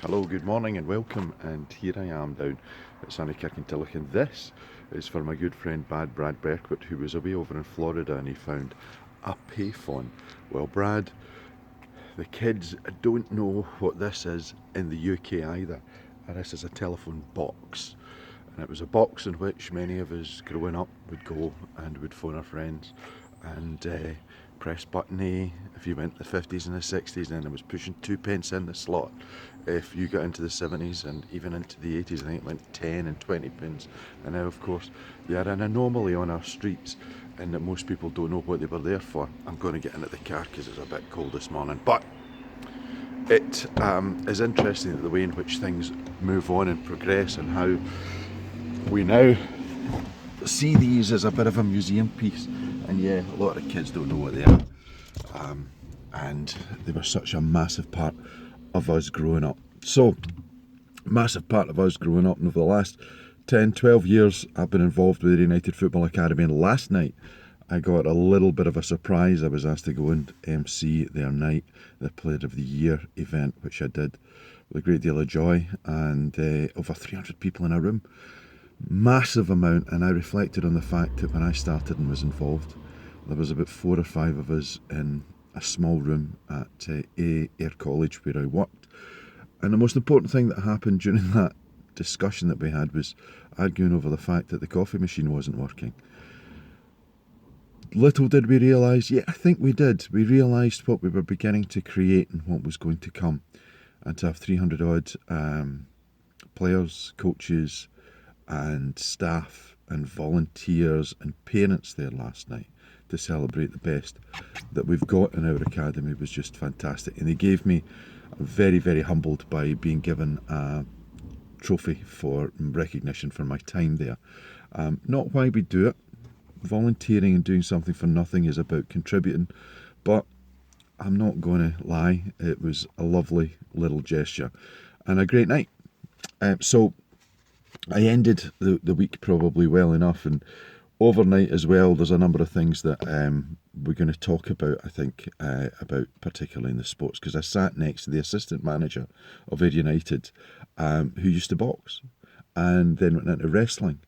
Hello, good morning and welcome, and here I am down at Sunny Kirkintilloch, and this is for my good friend Brad Berkwood, who was away over in Florida and he found a payphone. Well, Brad, the kids don't know what this is in the UK either. This is a telephone box, and it was a box in which many of us growing up would go and would phone our friends and press button A if you went the 50s and the 60s, and it was pushing 2 pence in the slot. If you got into the 70s and even into the 80s, I think it went 10 and 20 pence. And now, of course, they are an anomaly on our streets, and that most people don't know what they were there for. I'm going to get into the car because it's a bit cold this morning, but it is interesting the way in which things move on and progress, and how we now see these as a bit of a museum piece. And yeah, a lot of kids don't know what they are. And they were such a massive part of us growing up. So, massive part of us growing up, and over the last 10, 12 years, I've been involved with the United Football Academy, and last night I got a little bit of a surprise. I was asked to go and MC their night, the Player of the Year event, which I did with a great deal of joy, and over 300 people in a room. Massive amount, and I reflected on the fact that when I started and was involved, there was about 4 or 5 of us in a small room at Ayr College where I worked. And the most important thing that happened during that discussion that we had was arguing over the fact that the coffee machine wasn't working. Little did we realise, I think we did, we realised what we were beginning to create and what was going to come. And to have 300 odd players, coaches and staff and volunteers and parents there last night to celebrate the best that we've got in our academy was just fantastic. And they gave me, very, very humbled by being given a trophy for recognition for my time there. Not why we do it. Volunteering and doing something for nothing is about contributing, but I'm not going to lie, it was a lovely little gesture and a great night. So I ended the week probably well enough, and overnight as well, there's a number of things that we're going to talk about, I think, about particularly in the sports, because I sat next to the assistant manager of Ayr United, who used to box and then went into wrestling,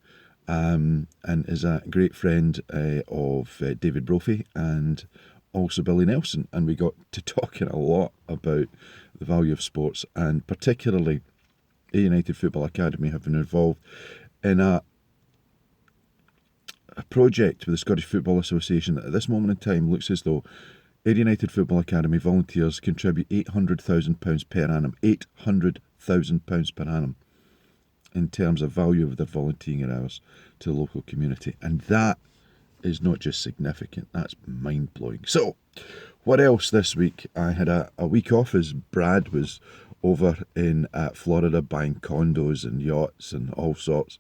and is a great friend of David Brophy and also Billy Nelson, and we got to talking a lot about the value of sports, and particularly Ayr United Football Academy have been involved in a project with the Scottish Football Association that at this moment in time looks as though Ayr United Football Academy volunteers contribute £800,000 per annum, £800,000 per annum in terms of value of their volunteering hours to the local community. And that is not just significant, that's mind-blowing. So, what else this week? I had a week off as Brad was over in Florida buying condos and yachts and all sorts.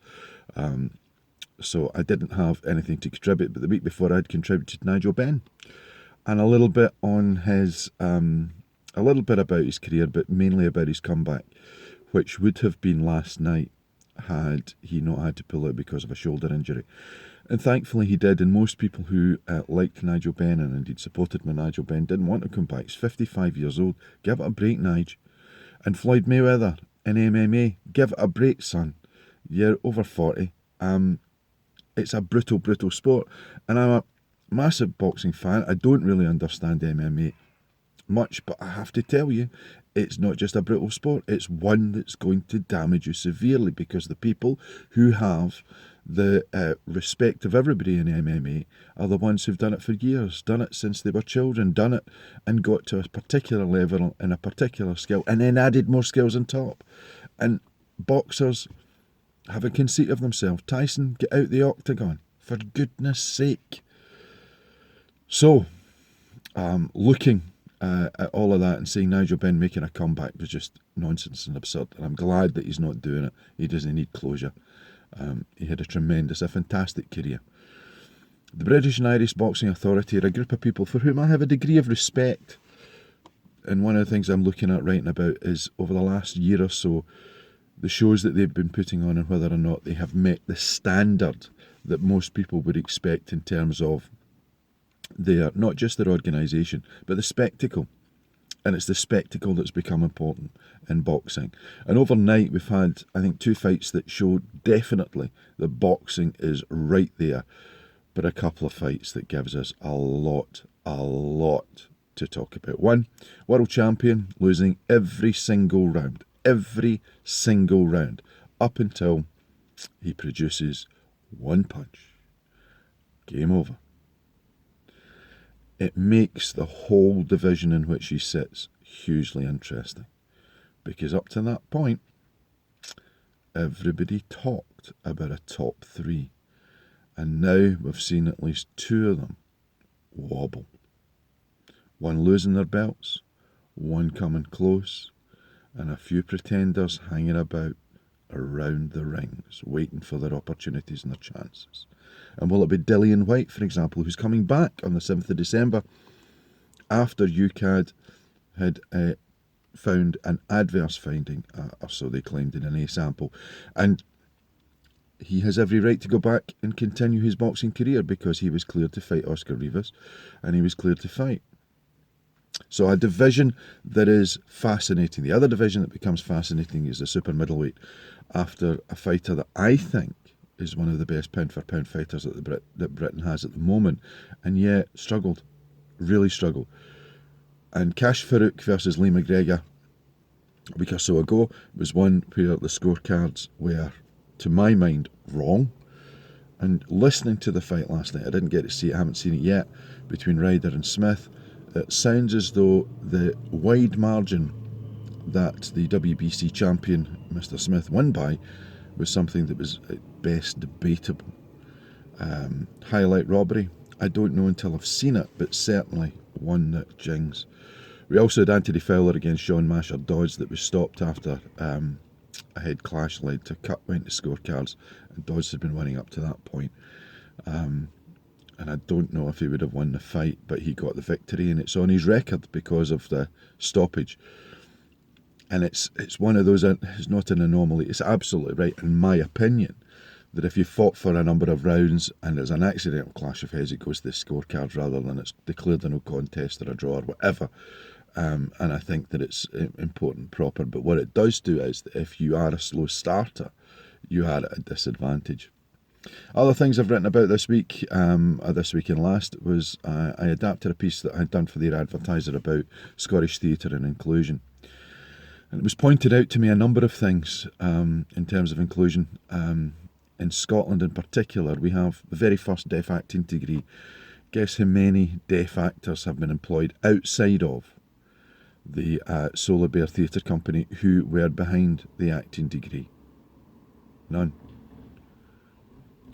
So I didn't have anything to contribute, but the week before I'd contributed Nigel Benn and a little bit on his, a little bit about his career, but mainly about his comeback, which would have been last night had he not had to pull out because of a shoulder injury. And thankfully he did, and most people who liked Nigel Benn and indeed supported Nigel Benn didn't want to come back. He's 55 years old. Give it a break, Nige. And Floyd Mayweather in MMA. Give it a break, son. You're over 40. It's a brutal, brutal sport. And I'm a massive boxing fan. I don't really understand MMA much, but I have to tell you, it's not just a brutal sport. It's one that's going to damage you severely, because the people who have the respect of everybody in MMA are the ones who've done it for years, done it since they were children, done it and got to a particular level in a particular skill, and then added more skills on top. And boxers have a conceit of themselves. Tyson, get out the octagon, for goodness sake. So, looking at all of that and seeing Nigel Benn making a comeback was just nonsense and absurd. And I'm glad that he's not doing it. He doesn't need closure. He had a fantastic career. The British and Irish Boxing Authority are a group of people for whom I have a degree of respect. And one of the things I'm looking at writing about is, over the last year or so, the shows that they've been putting on and whether or not they have met the standard that most people would expect in terms of their, not just their organisation, but the spectacle. And it's the spectacle that's become important in boxing. And overnight we've had, I think, 2 fights that show definitely that boxing is right there, but a couple of fights that gives us a lot to talk about. One, world champion losing every single round, up until he produces one punch. Game over. It makes the whole division in which he sits hugely interesting, because up to that point, everybody talked about a top 3, and now we've seen at least 2 of them wobble. One losing their belts, one coming close, and a few pretenders hanging about around the rings, waiting for their opportunities and their chances. And will it be Dillian Whyte, for example, who's coming back on the 7th of December after UKAD had found an adverse finding, or so they claimed in an A sample. And he has every right to go back and continue his boxing career because he was cleared to fight Oscar Rivas and he was cleared to fight. So a division that is fascinating. The other division that becomes fascinating is the super middleweight, after a fighter that I think is one of the best pound-for-pound fighters that Britain has at the moment, and yet struggled, really struggled. And Kash Farouk versus Lee McGregor a week or so ago was one where the scorecards were, to my mind, wrong. And listening to the fight last night, I didn't get to see it, I haven't seen it yet, between Ryder and Smith. It sounds as though the wide margin that the WBC champion, Mr. Smith, won by was something that was at best debatable. Highlight robbery, I don't know until I've seen it, but certainly one that jings. We also had Anthony Fowler against Sean Masher Dodds that was stopped after a head clash led to a cut, went to scorecards, and Dodds had been winning up to that point. And I don't know if he would have won the fight, but he got the victory, and it's on his record because of the stoppage. And it's one of those, it's not an anomaly, it's absolutely right, in my opinion, that if you fought for a number of rounds and there's an accidental clash of heads, it goes to the scorecards rather than it's declared a no contest or a draw or whatever. And I think that it's important proper. But what it does do is that if you are a slow starter, you are at a disadvantage. Other things I've written about this week and last was I adapted a piece that I'd done for their advertiser about Scottish theatre and inclusion. And it was pointed out to me a number of things in terms of inclusion. In Scotland in particular, we have the very first deaf acting degree. Guess how many deaf actors have been employed outside of the Solar Bear Theatre Company who were behind the acting degree? None.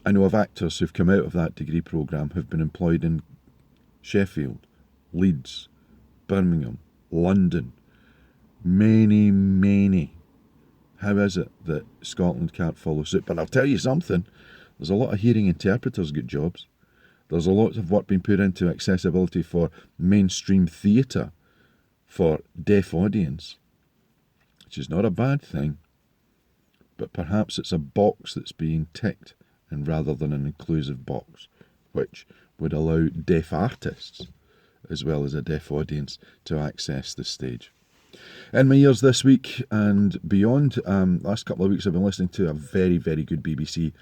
I know of actors who've come out of that degree programme who've been employed in Sheffield, Leeds, Birmingham, London, many. How is it that Scotland can't follow suit? But I'll tell you something, there's a lot of hearing interpreters get jobs. There's a lot of work being put into accessibility for mainstream theatre for deaf audience, which is not a bad thing, but perhaps it's a box that's being ticked, and rather than an inclusive box, which would allow deaf artists as well as a deaf audience to access the stage. In my ears this week and beyond, last couple of weeks I've been listening to a very good BBC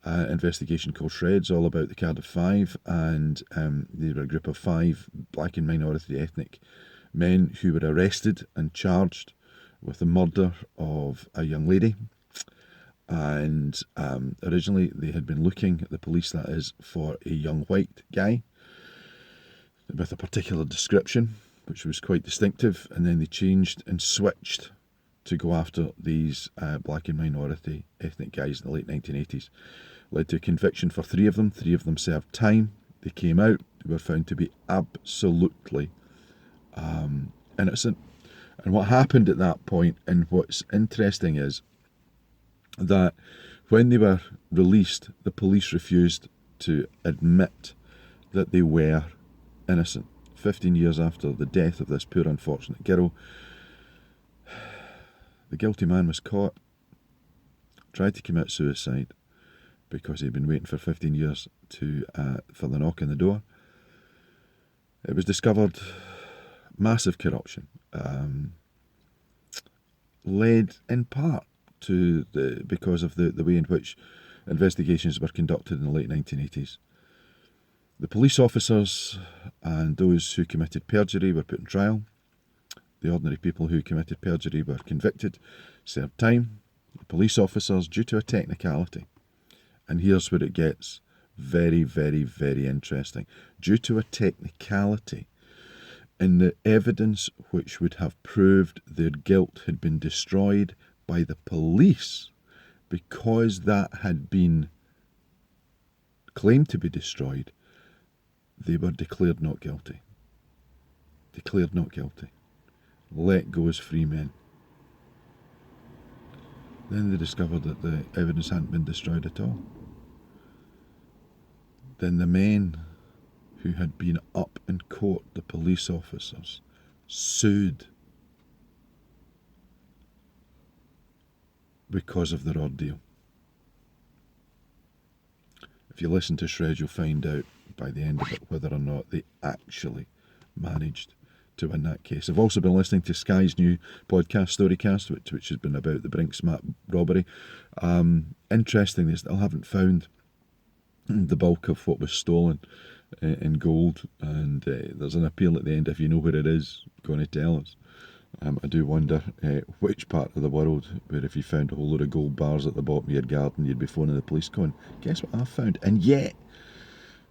investigation called Shreds, all about the Cardiff Five, and they were a group of 5 black and minority ethnic men who were arrested and charged with the murder of a young lady. And originally they had been looking, the police that is, for a young white guy with a particular description, which was quite distinctive, and then they changed and switched to go after these black and minority ethnic guys in the late 1980s. Led to a conviction for 3 of them. 3 of them served time. They came out, they were found to be absolutely innocent. And what happened at that point, and what's interesting, is that when they were released, the police refused to admit that they were innocent. 15 years after the death of this poor unfortunate girl, the guilty man was caught, tried to commit suicide because he'd been waiting for 15 years for the knock on the door. It was discovered massive corruption, led in part to because of the way in which investigations were conducted in the late 1980s. The police officers and those who committed perjury were put on trial. The ordinary people who committed perjury were convicted, served time. The police officers, due to a technicality, and here's where it gets very, very, very interesting, due to a technicality in the evidence which would have proved their guilt had been destroyed by the police, because that had been claimed to be destroyed, they were declared not guilty. Declared not guilty. Let go as free men. Then they discovered that the evidence hadn't been destroyed at all. Then the men who had been up in court, the police officers, sued because of their ordeal. If you listen to Shred, you'll find out by the end of it whether or not they actually managed to win that case. I've also been listening to Sky's new podcast, Storycast, which has been about the Brinks robbery. Interesting, they still haven't found the bulk of what was stolen in gold, and there's an appeal at the end. If you know where it is, going to tell us. I do wonder which part of the world where if you found a whole load of gold bars at the bottom of your garden, you'd be phoning the police going, guess what I've found? And yet,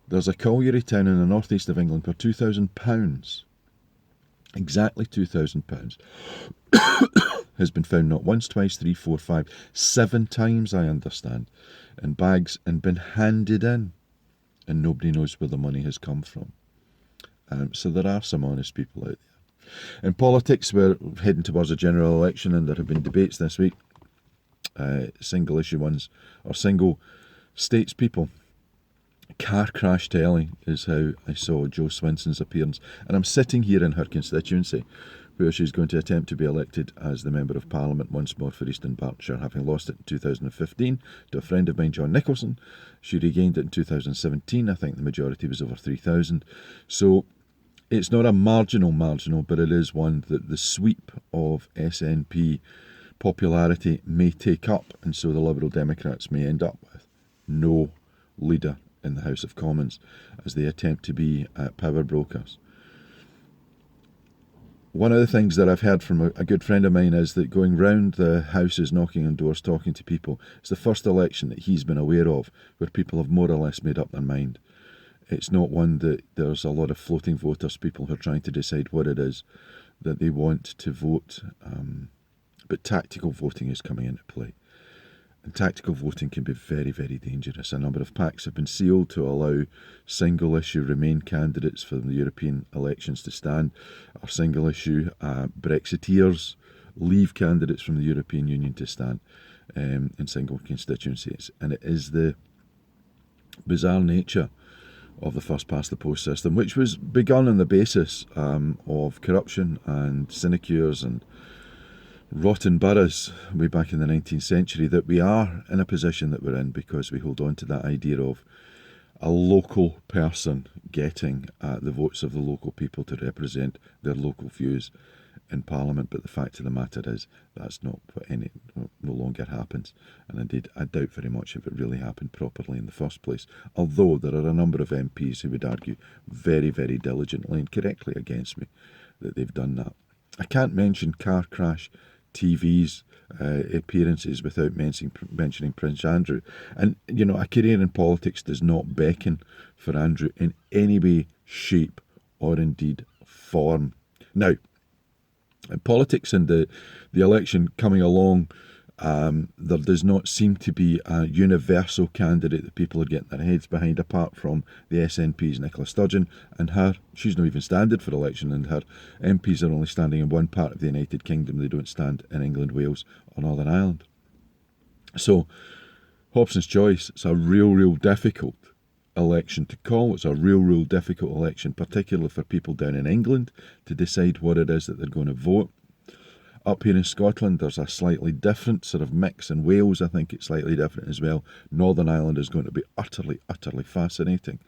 there's a colliery town in the northeast of England where £2,000, exactly £2,000, has been found not once, twice, 3, 4, 5, 7 times, I understand, in bags and been handed in. And nobody knows where the money has come from. So there are some honest people out there. In politics, we're heading towards a general election, and there have been debates this week, single issue ones, or single statespeople. Car crash telly is how I saw Jo Swinson's appearance. And I'm sitting here in her constituency, where she's going to attempt to be elected as the Member of Parliament once more for Eastern Berkshire, having lost it in 2015 to a friend of mine, John Nicholson. She regained it in 2017. I think the majority was over 3,000. So it's not a marginal, but it is one that the sweep of SNP popularity may take up, and so the Liberal Democrats may end up with no leader in the House of Commons as they attempt to be power brokers. One of the things that I've heard from a good friend of mine is that going round the houses, knocking on doors, talking to people, it's the first election that he's been aware of where people have more or less made up their mind. It's not one that there's a lot of floating voters, people who are trying to decide what it is that they want to vote, but tactical voting is coming into play. And tactical voting can be very, very dangerous. A number of pacts have been sealed to allow single-issue Remain candidates for the European elections to stand, or single-issue Brexiteers, Leave candidates from the European Union to stand in single constituencies. And it is the bizarre nature of the first-past-the-post system, which was begun on the basis of corruption and sinecures and rotten boroughs way back in the 19th century, that we are in a position that we're in because we hold on to that idea of a local person getting the votes of the local people to represent their local views in Parliament. But the fact of the matter is that's not what no longer happens, and indeed I doubt very much if it really happened properly in the first place, although there are a number of MPs who would argue very, very diligently and correctly against me that they've done that. I can't mention car crash TV's appearances without mentioning Prince Andrew. And, you know, a career in politics does not beckon for Andrew in any way, shape, or indeed form. Now, in politics and the election coming along, there does not seem to be a universal candidate that people are getting their heads behind, apart from the SNP's Nicola Sturgeon and her. She's not even standing for election, and her MPs are only standing in one part of the United Kingdom. They don't stand in England, Wales or Northern Ireland. So Hobson's choice, it's a real difficult election to call. It's a real difficult election, particularly for people down in England, to decide what it is that they're going to vote. Up here in Scotland, there's a slightly different sort of mix. In Wales, I think it's slightly different as well. Northern Ireland is going to be utterly fascinating.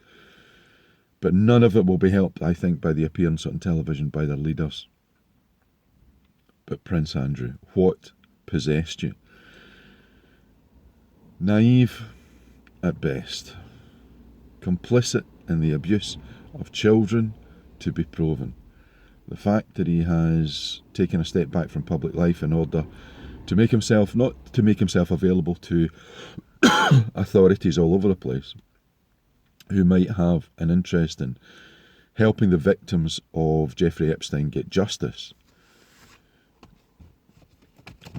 But none of it will be helped, I think, by the appearance on television by their leaders. But Prince Andrew, what possessed you? Naive at best. Complicit in the abuse of children to be proven. The fact that he has taken a step back from public life in order to make himself, not to make himself available to authorities all over the place who might have an interest in helping the victims of Jeffrey Epstein get justice,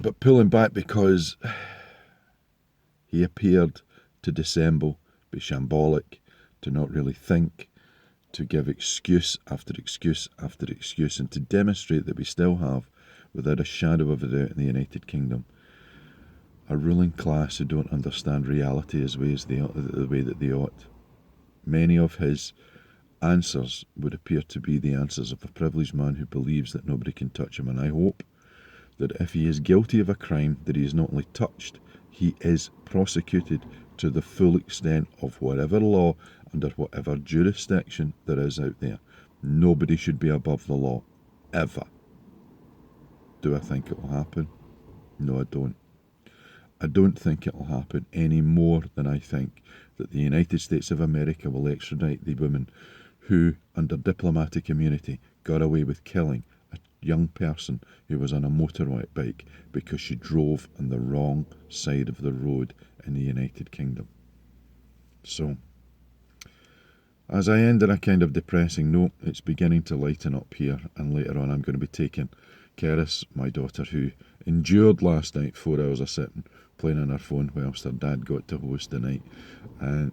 but pulling back because he appeared to dissemble, be shambolic, to not really think, to give excuse after excuse after excuse, and to demonstrate that we still have, without a shadow of a doubt in the United Kingdom, a ruling class who don't understand reality as the way that they ought. Many of his answers would appear to be the answers of a privileged man who believes that nobody can touch him, and I hope that if he is guilty of a crime, that he is not only touched, he is prosecuted to the full extent of whatever law, under whatever jurisdiction there is out there. Nobody should be above the law, ever. Do I think it will happen? No, I don't. I don't think it will happen any more than I think that the United States of America will extradite the woman who, under diplomatic immunity, got away with killing a young person who was on a motorbike because she drove on the wrong side of the road in the United Kingdom. So, as I end on a kind of depressing note, it's beginning to lighten up here, and later on I'm going to be taking Keris, my daughter, who endured last night 4 hours of sitting playing on her phone whilst her dad got to host the night, and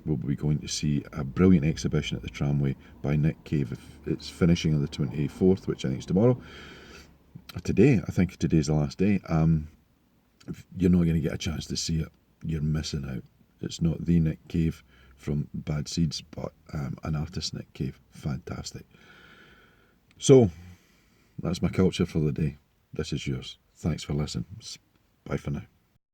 we'll be going to see a brilliant exhibition at the Tramway by Nick Cave. It's finishing on the 24th, which I think is tomorrow. Today, I think today's the last day. If you're not going to get a chance to see it, you're missing out. It's not the Nick Cave from Bad Seeds, but an artist Nick Cave. Fantastic. So, that's my culture for the day. This is yours. Thanks for listening. Bye for now.